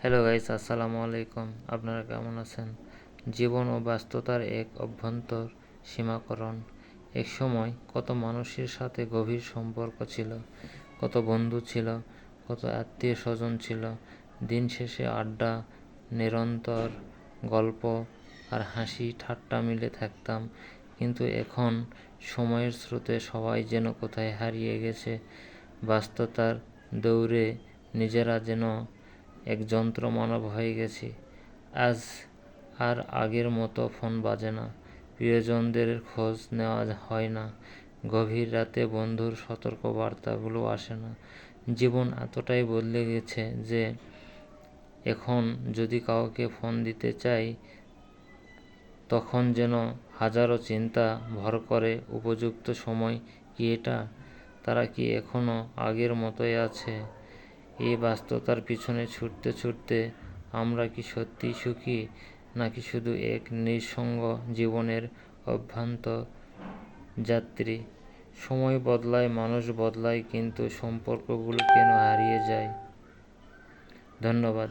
Hello guys, আসসালামু আলাইকুম। আপনারা কেমন আছেন? জীবন ও ব্যস্ততার এক অভ্যন্তর সীমাকরণ। এক সময় কত মানুষের সাথে গভীর সম্পর্ক ছিল, কত বন্ধু ছিল, কত আত্মীয় স্বজন ছিল। দিন শেষে আড্ডা, নিরন্তর গল্প আর হাসি ঠাট্টা মিলে থাকতাম। কিন্তু এখন সময়ের স্রোতে সবাই যেন কোথায় হারিয়ে গেছে। ব্যস্ততার দৌড়ে নিজেরা যেন এক যন্ত্র মানব হয়ে গেছি। আজ আর আগের মতো ফোন বাজে না, প্রিয়জনদের খোঁজ নেওয়া হয় না, গভীর রাতে বন্ধুর সতর্ক বার্তাগুলো আসে না। জীবন এতটাই বদলে গেছে যে এখন যদি কাউকে ফোন দিতে চাই, তখন যেন হাজারো চিন্তা ভর করে। উপযুক্ত সময় কি এটা? তারা কি এখনো আগের মতোই আছে? এই ব্যস্ততার পিছনে ছুটতে ছুটতে আমরা কি সত্যিই সুখী, নাকি শুধু এক নিঃসঙ্গ জীবনের অভ্যন্তর যাত্রী? সময় বদলায়, মানুষ বদলায়, কিন্তু সম্পর্কগুলো কেন হারিয়ে যায়? ধন্যবাদ।